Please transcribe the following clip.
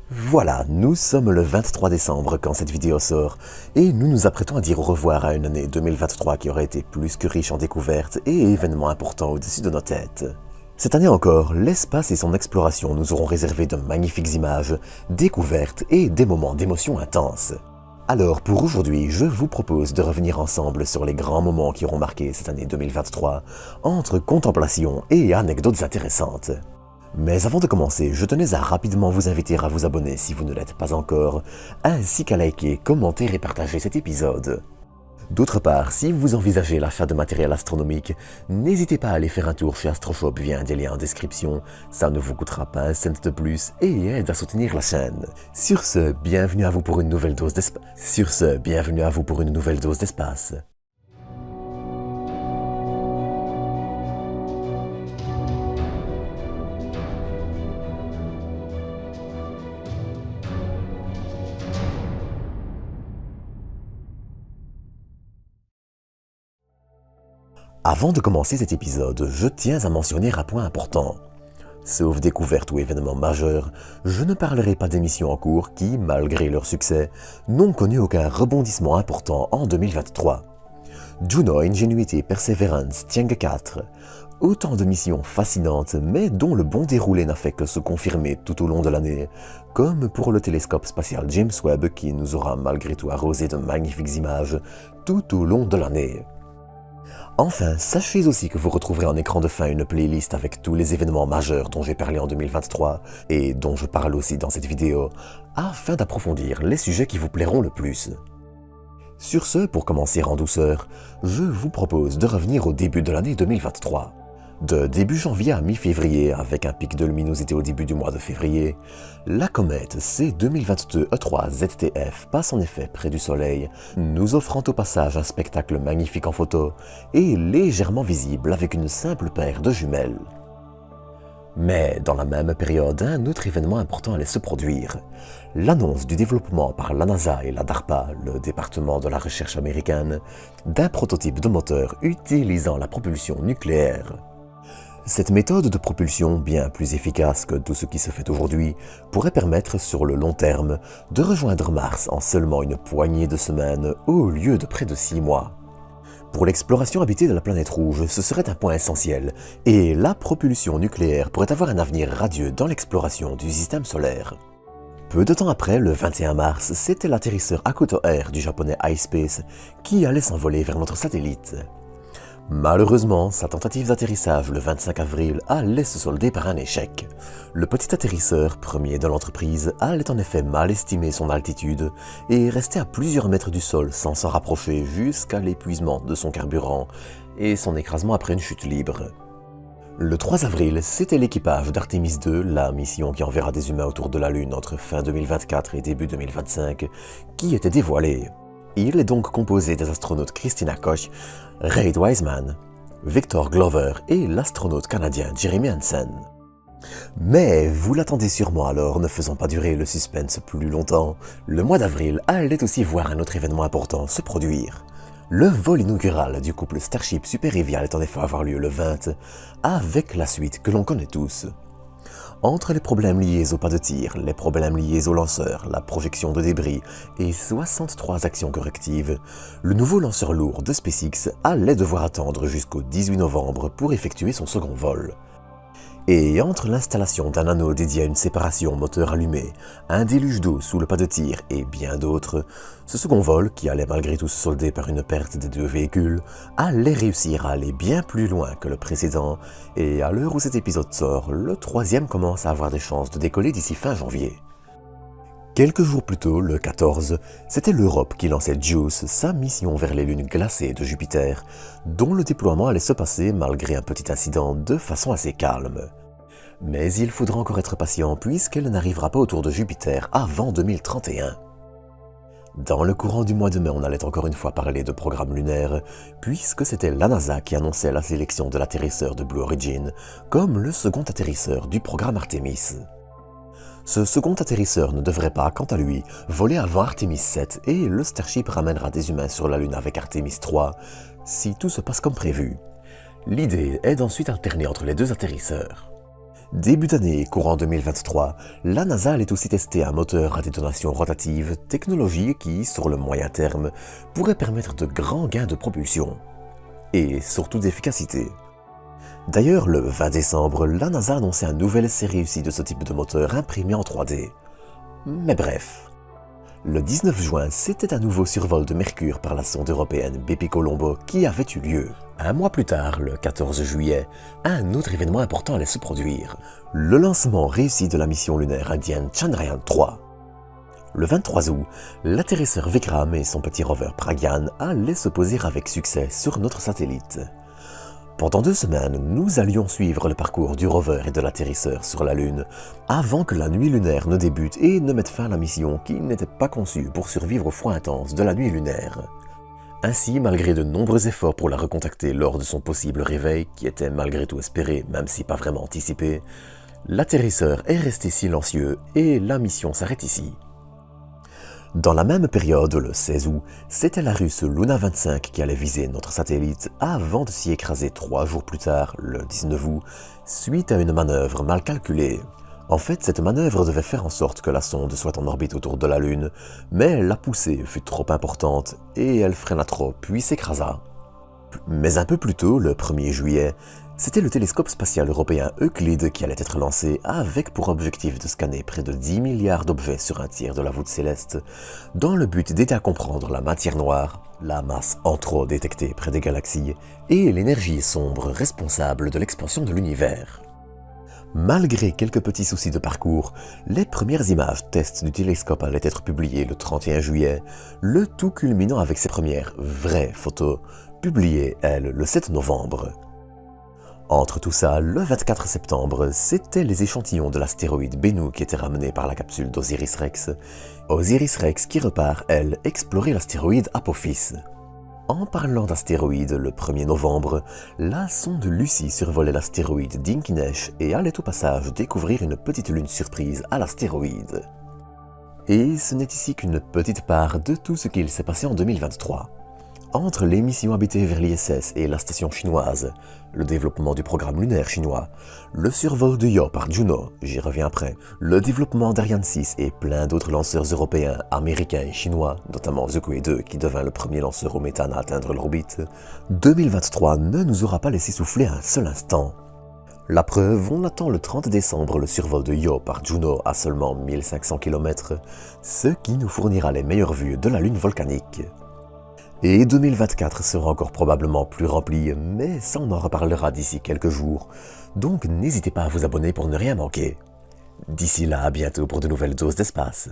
Voilà, nous sommes le 23 décembre quand cette vidéo sort et nous nous apprêtons à dire au revoir à une année 2023 qui aurait été plus que riche en découvertes et événements importants au-dessus de nos têtes. Cette année encore, l'espace et son exploration nous auront réservé de magnifiques images, découvertes et des moments d'émotion intenses. Alors pour aujourd'hui, je vous propose de revenir ensemble sur les grands moments qui auront marqué cette année 2023, entre contemplation et anecdotes intéressantes. Mais avant de commencer, je tenais à rapidement vous inviter à vous abonner si vous ne l'êtes pas encore, ainsi qu'à liker, commenter et partager cet épisode. D'autre part, si vous envisagez l'achat de matériel astronomique, n'hésitez pas à aller faire un tour chez AstroShop via un des liens en description, ça ne vous coûtera pas un cent de plus et aide à soutenir la chaîne. Sur ce, bienvenue à vous pour une nouvelle dose d'espace. Avant de commencer cet épisode, je tiens à mentionner un point important. Sauf découverte ou événement majeur, je ne parlerai pas d'émissions en cours qui, malgré leur succès, n'ont connu aucun rebondissement important en 2023. Juno, Ingenuity, Perseverance, Tiang 4, autant de missions fascinantes mais dont le bon déroulé n'a fait que se confirmer tout au long de l'année, comme pour le télescope spatial James Webb qui nous aura malgré tout arrosé de magnifiques images tout au long de l'année. Enfin, sachez aussi que vous retrouverez en écran de fin une playlist avec tous les événements majeurs dont j'ai parlé en 2023 et dont je parle aussi dans cette vidéo, afin d'approfondir les sujets qui vous plairont le plus. Sur ce, pour commencer en douceur, je vous propose de revenir au début de l'année 2023. De début janvier à mi-février, avec un pic de luminosité au début du mois de février, la comète C2022-E3 ZTF passe en effet près du Soleil, nous offrant au passage un spectacle magnifique en photo et légèrement visible avec une simple paire de jumelles. Mais dans la même période, un autre événement important allait se produire. L'annonce du développement par la NASA et la DARPA, le département de la recherche américaine, d'un prototype de moteur utilisant la propulsion nucléaire. Cette méthode de propulsion, bien plus efficace que tout ce qui se fait aujourd'hui, pourrait permettre sur le long terme de rejoindre Mars en seulement une poignée de semaines au lieu de près de 6 mois. Pour l'exploration habitée de la planète rouge, ce serait un point essentiel, et la propulsion nucléaire pourrait avoir un avenir radieux dans l'exploration du système solaire. Peu de temps après, le 21 mars, c'était l'atterrisseur Hakuto Air du japonais iSpace qui allait s'envoler vers notre satellite. Malheureusement, sa tentative d'atterrissage le 25 avril allait se solder par un échec. Le petit atterrisseur, premier de l'entreprise, allait en effet mal estimer son altitude et restait à plusieurs mètres du sol sans s'en rapprocher jusqu'à l'épuisement de son carburant et son écrasement après une chute libre. Le 3 avril, c'était l'équipage d'Artemis 2, la mission qui enverra des humains autour de la Lune entre fin 2024 et début 2025, qui était dévoilé. Il est donc composé des astronautes Christina Koch, Reid Wiseman, Victor Glover et l'astronaute canadien Jeremy Hansen. Mais vous l'attendez sûrement alors, ne faisant pas durer le suspense plus longtemps, le mois d'avril allait aussi voir un autre événement important se produire. Le vol inaugural du couple Starship Super Heavy allait en effet avoir lieu le 20, avec la suite que l'on connaît tous. Entre les problèmes liés au pas de tir, les problèmes liés au lanceur, la projection de débris et 63 actions correctives, le nouveau lanceur lourd de SpaceX allait devoir attendre jusqu'au 18 novembre pour effectuer son second vol. Et entre l'installation d'un anneau dédié à une séparation moteur allumé, un déluge d'eau sous le pas de tir et bien d'autres, ce second vol, qui allait malgré tout se solder par une perte des deux véhicules, allait réussir à aller bien plus loin que le précédent, et à l'heure où cet épisode sort, le troisième commence à avoir des chances de décoller d'ici fin janvier. Quelques jours plus tôt, le 14, c'était l'Europe qui lançait JUICE, sa mission vers les lunes glacées de Jupiter, dont le déploiement allait se passer, malgré un petit incident, de façon assez calme. Mais il faudra encore être patient puisqu'elle n'arrivera pas autour de Jupiter avant 2031. Dans le courant du mois de mai, on allait encore une fois parler de programme lunaire, puisque c'était la NASA qui annonçait la sélection de l'atterrisseur de Blue Origin comme le second atterrisseur du programme Artemis. Ce second atterrisseur ne devrait pas, quant à lui, voler avant Artemis 7 et le Starship ramènera des humains sur la Lune avec Artemis 3, si tout se passe comme prévu. L'idée est d'ensuite alterner entre les deux atterrisseurs. Début d'année, courant 2023, la NASA allait aussi tester un moteur à détonation rotative, technologie qui, sur le moyen terme, pourrait permettre de grands gains de propulsion. Et surtout d'efficacité. D'ailleurs, le 20 décembre, la NASA annonçait un nouvel essai réussi de ce type de moteur imprimé en 3D. Mais bref. Le 19 juin, c'était un nouveau survol de Mercure par la sonde européenne Bepi Colombo qui avait eu lieu. Un mois plus tard, le 14 juillet, un autre événement important allait se produire. Le lancement réussi de la mission lunaire indienne Chandrayaan-3. Le 23 août, l'atterrisseur Vikram et son petit rover Pragyan allaient se poser avec succès sur notre satellite. Pendant 2 semaines, nous allions suivre le parcours du rover et de l'atterrisseur sur la Lune avant que la nuit lunaire ne débute et ne mette fin à la mission qui n'était pas conçue pour survivre au froid intense de la nuit lunaire. Ainsi, malgré de nombreux efforts pour la recontacter lors de son possible réveil, qui était malgré tout espéré, même si pas vraiment anticipé, l'atterrisseur est resté silencieux et la mission s'arrête ici. Dans la même période, le 16 août, c'était la russe Luna 25 qui allait viser notre satellite avant de s'y écraser 3 jours plus tard, le 19 août, suite à une manœuvre mal calculée. En fait, cette manœuvre devait faire en sorte que la sonde soit en orbite autour de la Lune, mais la poussée fut trop importante et elle freina trop puis s'écrasa. Mais un peu plus tôt, le 1er juillet, c'était le télescope spatial européen Euclide qui allait être lancé avec pour objectif de scanner près de 10 milliards d'objets sur un tiers de la voûte céleste, dans le but d'aider à comprendre la matière noire, la masse en trop détectée près des galaxies et l'énergie sombre responsable de l'expansion de l'univers. Malgré quelques petits soucis de parcours, les premières images tests du télescope allaient être publiées le 31 juillet, le tout culminant avec ses premières vraies photos, publiées, elles, le 7 novembre. Entre tout ça, le 24 septembre, c'était les échantillons de l'astéroïde Bennu qui étaient ramenés par la capsule d'Osiris-Rex. Osiris-Rex qui repart, elle, explorer l'astéroïde Apophis. En parlant d'astéroïdes, le 1er novembre, la sonde Lucy survolait l'astéroïde Dinkinesh et allait au passage découvrir une petite lune surprise à l'astéroïde. Et ce n'est ici qu'une petite part de tout ce qu'il s'est passé en 2023. Entre les missions habitées vers l'ISS et la station chinoise, le développement du programme lunaire chinois, le survol de Io par Juno, j'y reviens après, le développement d'Ariane 6 et plein d'autres lanceurs européens, américains et chinois, notamment Zhukui 2 qui devint le premier lanceur au méthane à atteindre l'orbite, 2023 ne nous aura pas laissé souffler un seul instant. La preuve, on attend le 30 décembre le survol de Io par Juno à seulement 1500 km, ce qui nous fournira les meilleures vues de la lune volcanique. Et 2024 sera encore probablement plus rempli, mais ça on en reparlera d'ici quelques jours, donc n'hésitez pas à vous abonner pour ne rien manquer. D'ici là, à bientôt pour de nouvelles doses d'espace.